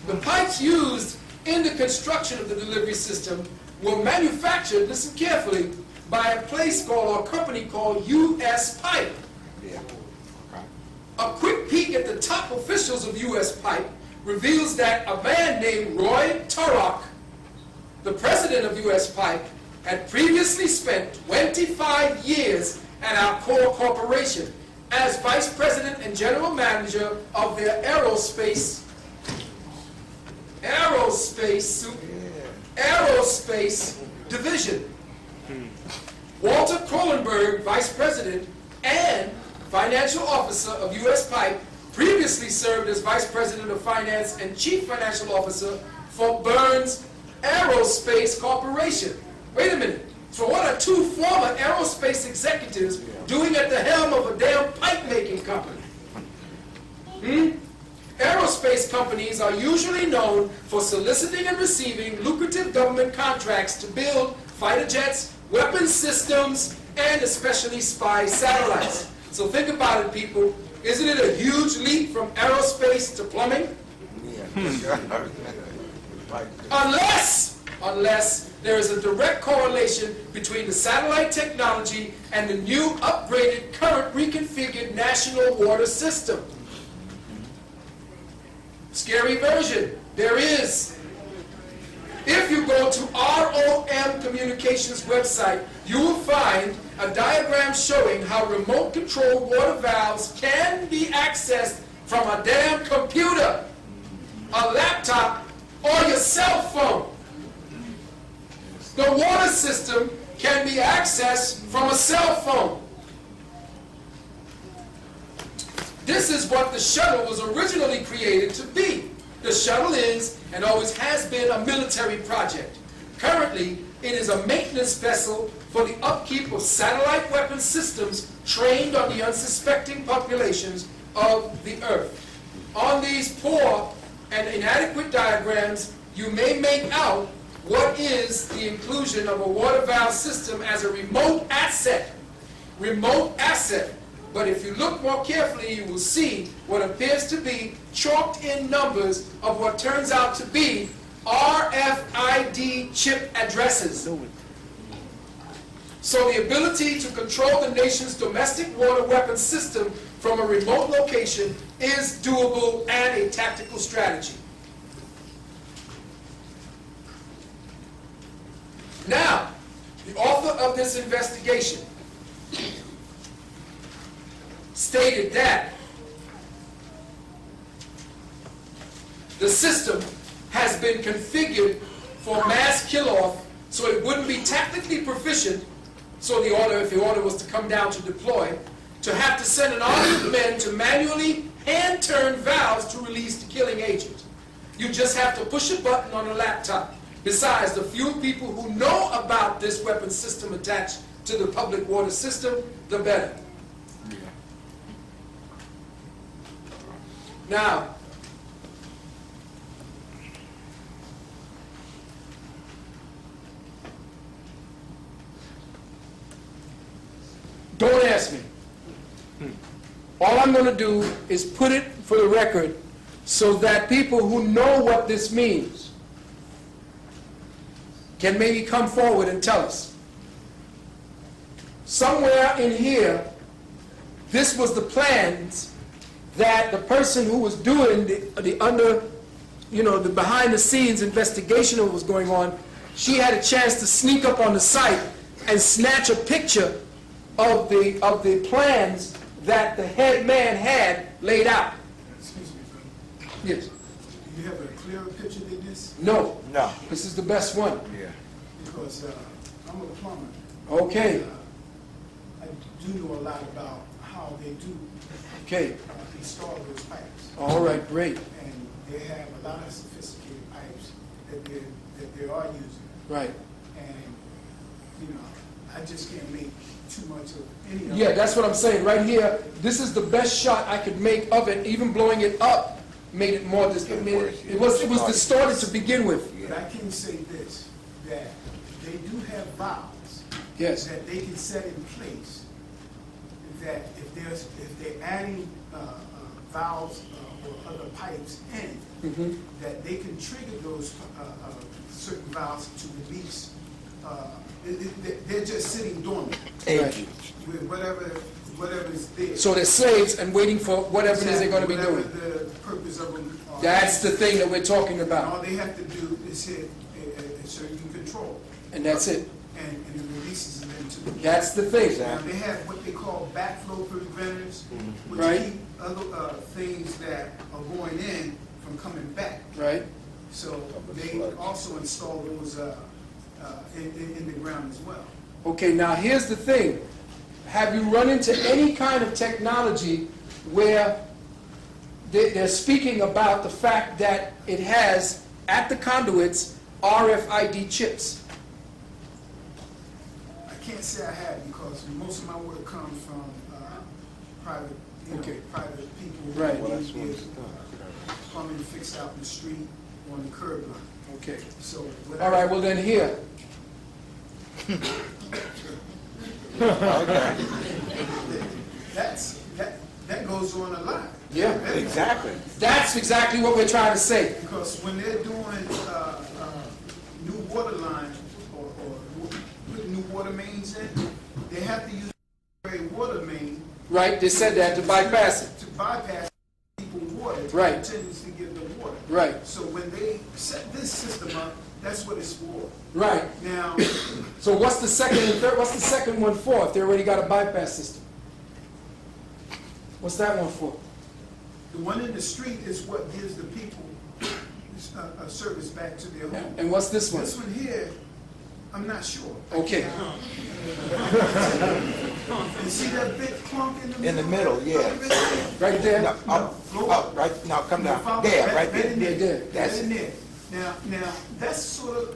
The pipes used in the construction of the delivery system were manufactured, listen carefully, by a place called, or a company called U.S. Pipe. Yeah. Okay. A quick peek at the top officials of U.S. Pipe reveals that a man named Roy Turok, the president of U.S. Pipe, had previously spent 25 years at Alcoa Corporation as vice president and general manager of their aerospace division. Walter Kohlenberg, vice president and financial officer of U.S. Pipe, previously served as vice president of finance and chief financial officer for Burns Aerospace Corporation. Wait a minute. So what are two former aerospace executives doing at the helm of a damn pipe-making company? Aerospace companies are usually known for soliciting and receiving lucrative government contracts to build fighter jets, weapons systems, and especially spy satellites. So think about it, people. Isn't it a huge leap from aerospace to plumbing? Unless there is a direct correlation between the satellite technology and the new upgraded, current reconfigured national water system. Scary version. There is. If you go to ROM Communications website, you will find a diagram showing how remote control water valves can be accessed from a damn computer, a laptop, or your cell phone. The water system can be accessed from a cell phone. This is what the shuttle was originally created to be. The shuttle is, and always has been, a military project. Currently, it is a maintenance vessel for the upkeep of satellite weapon systems trained on the unsuspecting populations of the Earth. On these poor and inadequate diagrams, you may make out what is the inclusion of a water valve system as a remote asset. Remote asset. But if you look more carefully, you will see what appears to be chalked in numbers of what turns out to be RFID chip addresses. So the ability to control the nation's domestic water weapons system from a remote location is doable and a tactical strategy. Now, the author of this investigation stated that the system has been configured for mass kill-off, so it wouldn't be tactically proficient, so the order, if the order was to come down to deploy, to have to send an army of men to manually hand-turn valves to release the killing agent. You just have to push a button on a laptop. Besides, the fewer people who know about this weapon system attached to the public water system, the better. Now, don't ask me. All I'm going to do is put it for the record so that people who know what this means can maybe come forward and tell us. Somewhere in here, this was the plans that the person who was doing the behind-the-scenes investigation of what was going on, she had a chance to sneak up on the site and snatch a picture of the plans that the head man had laid out. Excuse me, brother. Yes. Do you have a clearer picture than this? No. No. This is the best one. Yeah. Because I'm a plumber. Okay. I do know a lot about how they do Okay. install those pipes. All right, great. And they have a lot of sophisticated pipes that they are using. Right. And, I just can't make too much of any of Yeah, it. that's what I'm saying. Right here, this is the best shot I could make of it. Even blowing it up made it more it was distorted to begin with. But I can say this, that they do have valves Yes. that they can set in place that if they're adding valves or other pipes in, that they can trigger those certain valves to release. They're just sitting dormant with whatever is there. So they're slaves and waiting for whatever it is they're going to be doing. The purpose of them. That's the thing that we're talking And about. all they have to do is hit a certain control. And that's it. And it releases them into the. That's the thing. Now they have what they call backflow preventers, which Right. keep other things that are going in from coming back. Right? So they also install those in the ground as well. Okay, now here's the thing. Have you run into any kind of technology where they're speaking about the fact that it has, at the conduits, RFID chips? I can't say I have, because most of my work comes from private, private people. Right. Well, that's what it's plumbing fixed out in the street on the curb line. Okay. So. All right, well then here. Okay. That goes on a lot. Yeah. Exactly. That's exactly what we're trying to say. Because when they're doing new water lines or putting new water mains in, they have to use a water main. Right, they said that to bypass it. To bypass people's water. Right. Continuously give them water. Right. So when they set this system up, that's what it's for. Right. Now. So what's the second and third? What's the second one for if they already got a bypass system? What's that one for? The one in the street is what gives the people a service back to their home. And what's this one? This one here, I'm not sure. Okay. You see that big clunk in the middle? In the middle, yeah. Right there? No, up, right, now come down. There, right there. There. That's in there. Now, that's sort of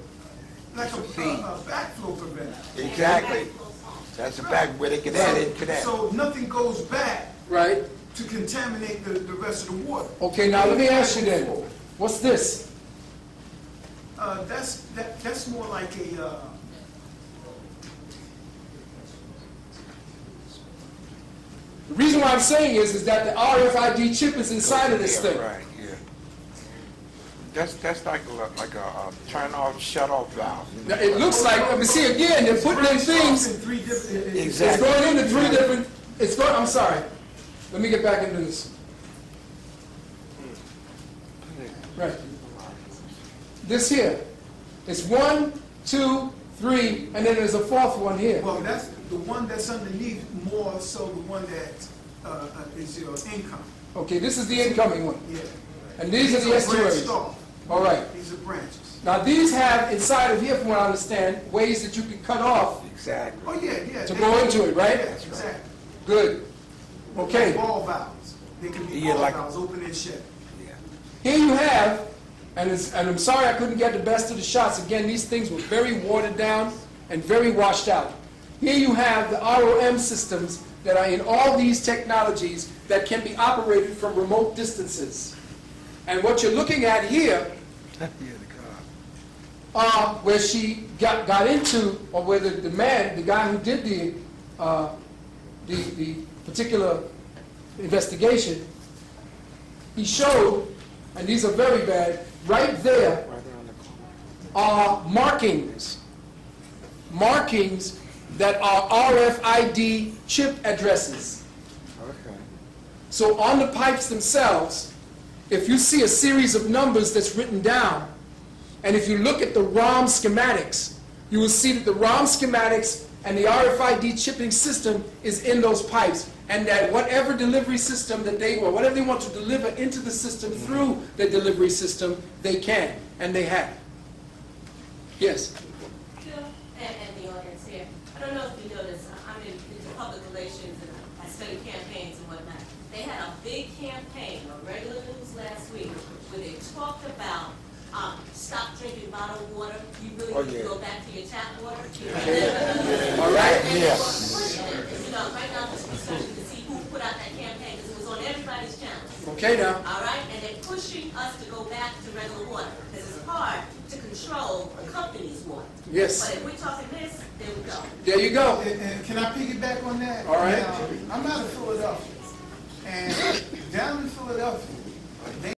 like a backflow preventer. Exactly. That's the back where they can add into that. So nothing goes back. Right. To contaminate the rest of the water. Okay, now let me ask you then. What's this? That's more like a. The reason why I'm saying is that the RFID chip is inside of this thing. Right, yeah. That's like a turn off, shut off valve. Now, it looks like, let me see again, they're putting in things. Exactly. It's going into three different, I'm sorry. Let me get back into this. Right. This here. It's 1, 2, 3, and then there's a fourth one here. Well, that's the one that's underneath, more so the one that is your income. Okay, this is the incoming one. Yeah. And these are the estuaries. All right. These are branches. Now these have inside of here, from what I understand, ways that you can cut off. Exactly. Oh yeah. To go into it, right? Yeah, exactly. Good. Okay. Ball valves. They can be ball valves, open and shut. Yeah. Here you have, and I'm sorry I couldn't get the best of the shots. Again, these things were very watered down and very washed out. Here you have the ROM systems that are in all these technologies that can be operated from remote distances. And what you're looking at here where she got into, or where the guy who did the particular investigation, he showed, and these are very bad, right there are markings that are RFID chip addresses. Okay. So on the pipes themselves, if you see a series of numbers that's written down, and if you look at the ROM schematics, you will see that the ROM schematics and the RFID chipping system is in those pipes, and that whatever delivery system that whatever they want to deliver into the system through the delivery system, they can, and they have. Yes? Phil and the audience here, I don't know if you noticed, I'm into public relations and I study campaigns and whatnot. They had a big campaign on regular news last week where they talked about stop drinking bottled water. You really need to go back to your tap water. All right. And they were pushing it. And, you know, right now I'm just researching to see who put out that campaign because it was on everybody's channel. Okay now. All right, and they're pushing us to go back to regular water because it's hard to control a company's water. Yes. But if we're talking this, there we go. There you go. And can I piggyback on that? All right. Now, I'm out of Philadelphia. And down in Philadelphia,